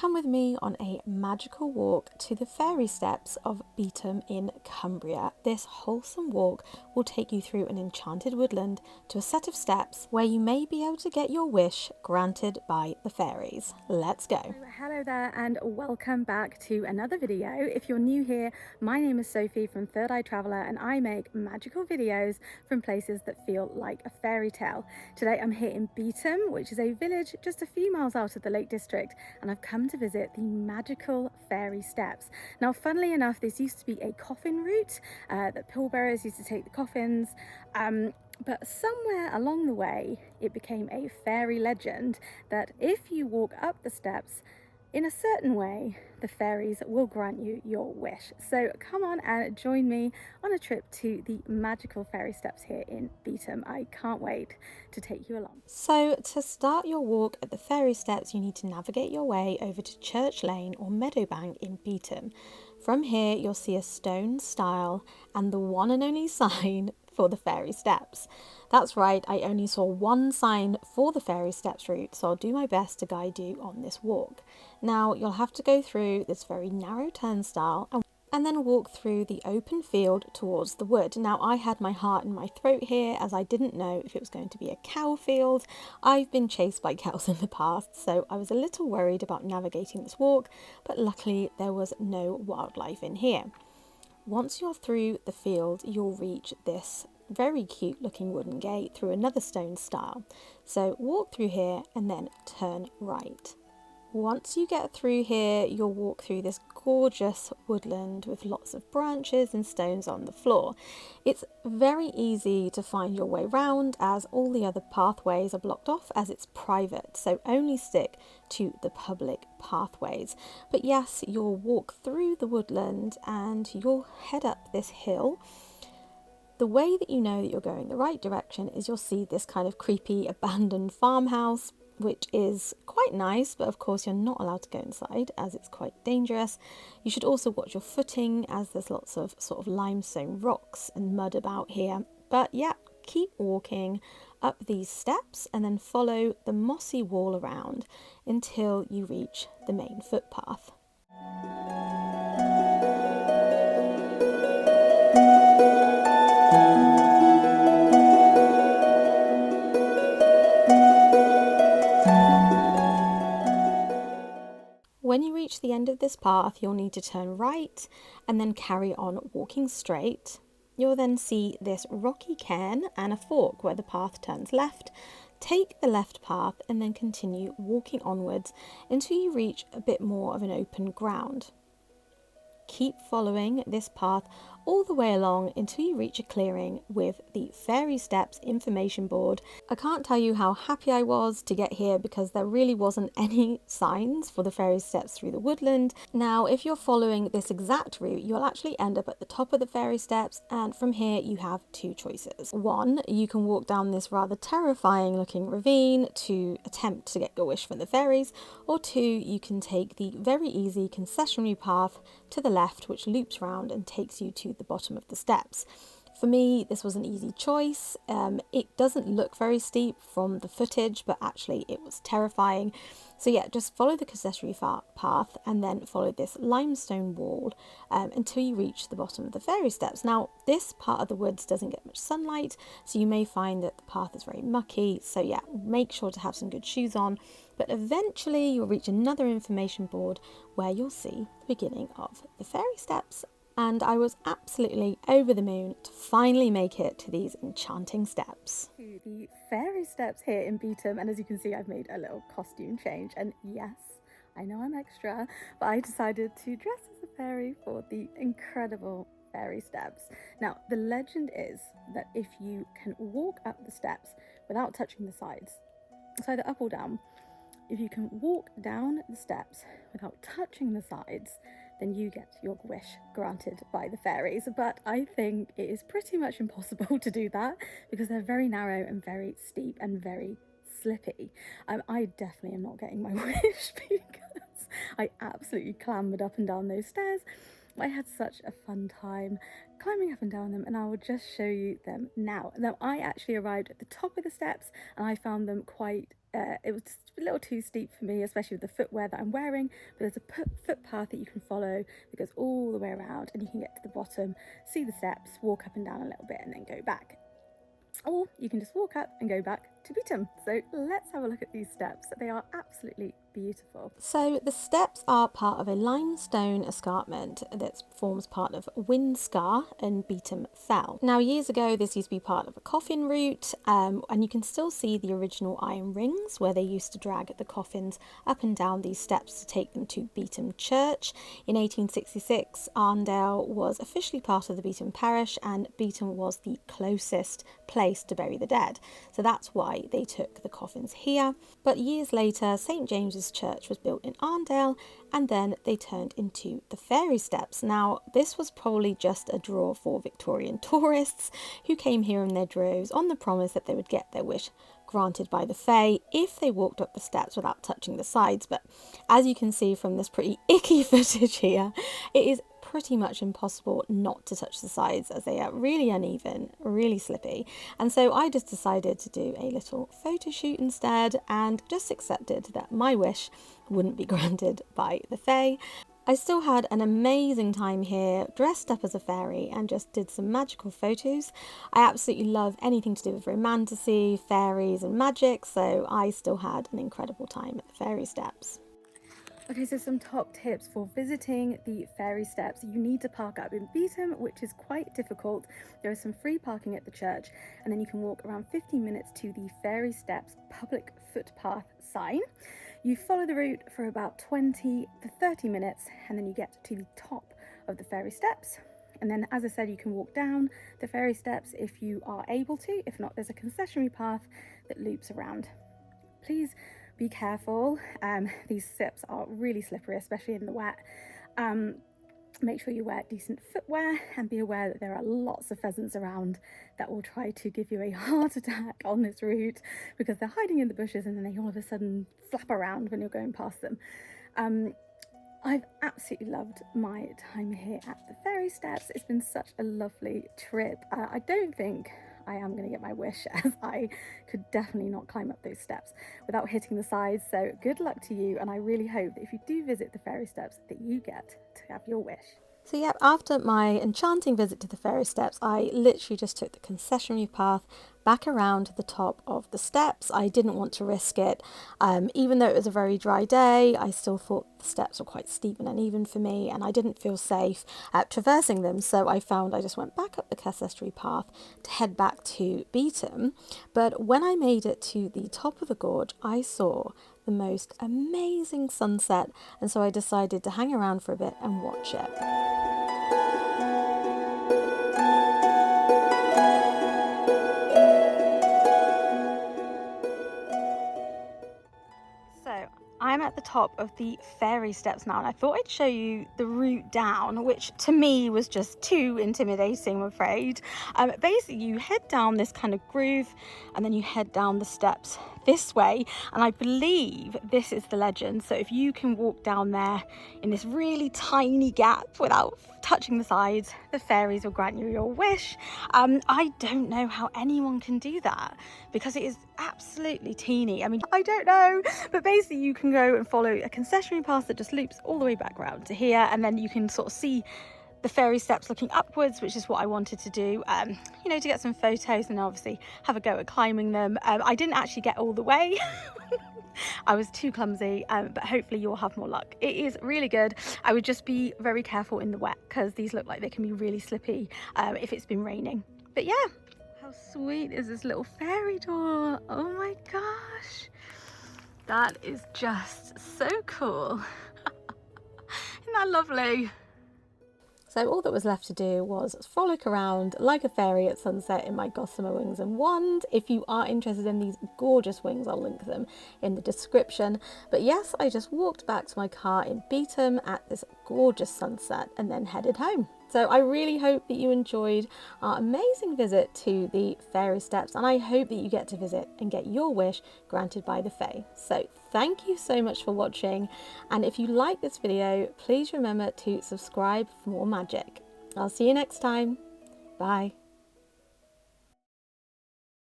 come with me on a magical walk to the fairy steps of Beetham in Cumbria. This wholesome walk will take you through an enchanted woodland to a set of steps where you may be able to get your wish granted by the fairies. Let's go. Hello there and welcome back to another video. If you're new here, my name is Sophie from Third Eye Traveller and I make magical videos from places that feel like a fairy tale. Today I'm here in Beetham, which is a village just a few miles out of the Lake District, and I've come to visit the magical fairy steps. Now funnily enough, this used to be a coffin route that pallbearers used to take the coffins, but somewhere along the way it became a fairy legend that if you walk up the steps in a certain way, the fairies will grant you your wish. So come on and join me on a trip to the magical fairy steps here in Beetham. I can't wait to take you along. So to start your walk at the fairy steps, you need to navigate your way over to Church Lane or Meadow Bank in Beetham. From here you'll see a stone stile and the one and only sign for the fairy steps. That's right, I only saw one sign for the fairy steps route, so I'll do my best to guide you on this walk. Now you'll have to go through this very narrow turnstile and then walk through the open field towards the wood. Now I had my heart in my throat here as I didn't know if it was going to be a cow field. I've been chased by cows in the past, so I was a little worried about navigating this walk, but luckily there was no wildlife in here. Once you're through the field, you'll reach this very cute looking wooden gate through another stone stile. So walk through here and then turn right. Once you get through here, you'll walk through this gorgeous woodland with lots of branches and stones on the floor. It's very easy to find your way round as all the other pathways are blocked off as it's private, so only stick to the public pathways. But yes, you'll walk through the woodland and you'll head up this hill. The way that you know that you're going the right direction is you'll see this kind of creepy abandoned farmhouse, which is quite nice, but of course you're not allowed to go inside as it's quite dangerous. You should also watch your footing as there's lots of sort of limestone rocks and mud about here. But yeah, keep walking up these steps and then follow the mossy wall around until you reach the main footpath. When you reach the end of this path, you'll need to turn right and then carry on walking straight. You'll then see this rocky cairn and a fork where the path turns left. Take the left path and then continue walking onwards until you reach a bit more of an open ground. Keep following this path all the way along until you reach a clearing with the fairy steps information board. I can't tell you how happy I was to get here because there really wasn't any signs for the fairy steps through the woodland. Now if you're following this exact route, you'll actually end up at the top of the fairy steps, and from here you have two choices. One, you can walk down this rather terrifying looking ravine to attempt to get your wish from the fairies, or two, you can take the very easy concessionary path to the left, which loops round and takes you to the bottom of the steps. For me, this was an easy choice. It doesn't look very steep from the footage, but actually it was terrifying. So yeah, just follow the concessionary path and then follow this limestone wall until you reach the bottom of the fairy steps. Now, this part of the woods doesn't get much sunlight, so you may find that the path is very mucky. So yeah, make sure to have some good shoes on. But eventually you'll reach another information board where you'll see the beginning of the fairy steps. And I was absolutely over the moon to finally make it to these enchanting steps. To the fairy steps here in Beetham, and as you can see I've made a little costume change, and yes, I know I'm extra, but I decided to dress as a fairy for the incredible fairy steps. Now the legend is that if you can walk up the steps without touching the sides, it's either up or down, if you can walk down the steps without touching the sides, then you get your wish granted by the fairies. But I think it is pretty much impossible to do that because they're very narrow and very steep and very slippy. I definitely am not getting my wish because I absolutely clambered up and down those stairs. I had such a fun time climbing up and down them, and I will just show you them now. Now I actually arrived at the top of the steps and I found them quite it was just a little too steep for me, especially with the footwear that I'm wearing, but there's a footpath that you can follow that goes all the way around, and you can get to the bottom, see the steps, walk up and down a little bit and then go back. Or you can just walk up and go back to Beetham. So let's have a look at these steps. They are absolutely beautiful. So the steps are part of a limestone escarpment that forms part of Whin Scar and Beetham Fell. Now years ago this used to be part of a coffin route, and you can still see the original iron rings where they used to drag the coffins up and down these steps to take them to Beetham Church. In 1866 Arndale was officially part of the Beetham Parish, and Beetham was the closest place to bury the dead, so that's why they took the coffins here. But years later St James's Church was built in Arndale, and then they turned into the Fairy Steps. Now this was probably just a draw for Victorian tourists who came here in their droves on the promise that they would get their wish granted by the Fae if they walked up the steps without touching the sides. But as you can see from this pretty icky footage here, it is pretty much impossible not to touch the sides as they are really uneven, really slippy. And so I just decided to do a little photo shoot instead, and just accepted that my wish wouldn't be granted by the Fae. I still had an amazing time here, dressed up as a fairy, and just did some magical photos. I absolutely love anything to do with romantasy, fairies and magic, so I still had an incredible time at the Fairy Steps. Okay, so some top tips for visiting the Fairy Steps. You need to park up in Beetham, which is quite difficult. There is some free parking at the church, and then you can walk around 15 minutes to the Fairy Steps public footpath sign. You follow the route for about 20 to 30 minutes, and then you get to the top of the Fairy Steps. And then, as I said, you can walk down the Fairy Steps if you are able to. If not, there's a concessionary path that loops around. Please be careful. These steps are really slippery, especially in the wet. Make sure you wear decent footwear, and be aware that there are lots of pheasants around that will try to give you a heart attack on this route, because they're hiding in the bushes and then they all of a sudden flap around when you're going past them. I've absolutely loved my time here at the Fairy Steps. It's been such a lovely trip. I don't think I am going to get my wish, as I could definitely not climb up those steps without hitting the sides. So good luck to you, and I really hope that if you do visit the Fairy Steps that you get to have your wish. So yeah, after my enchanting visit to the Fairy Steps, I literally just took the concessionary path back around to the top of the steps. I didn't want to risk it. Even though it was a very dry day, I still thought the steps were quite steep and uneven for me, and I didn't feel safe at traversing them. So I just went back up the concessionary path to head back to Beetham. But when I made it to the top of the gorge, I saw the most amazing sunset, and so I decided to hang around for a bit and watch it. So I'm at the top of the Fairy Steps now, and I thought I'd show you the route down, which to me was just too intimidating, I'm afraid. Basically you head down this kind of groove, and then you head down the steps this way, and I believe this is the legend. So if you can walk down there in this really tiny gap without touching the sides, the fairies will grant you your wish. I don't know how anyone can do that, because it is absolutely teeny. I mean, I don't know, but basically you can go and follow a concessionary path that just loops all the way back around to here, and then you can sort of see the Fairy Steps looking upwards, which is what I wanted to do, you know, to get some photos and obviously have a go at climbing them. I didn't actually get all the way. I was too clumsy, but hopefully you'll have more luck. It is really good. I would just be very careful in the wet, because these look like they can be really slippy if it's been raining. But yeah, how sweet is this little fairy door? Oh my gosh, that is just so cool. Isn't that lovely? So all that was left to do was frolic around like a fairy at sunset in my gossamer wings and wand. If you are interested in these gorgeous wings, I'll link them in the description. But yes, I just walked back to my car in Beetham at this gorgeous sunset and then headed home. So I really hope that you enjoyed our amazing visit to the Fairy Steps, and I hope that you get to visit and get your wish granted by the Fae. So thank you so much for watching, and if you like this video, please remember to subscribe for more magic. I'll see you next time. Bye.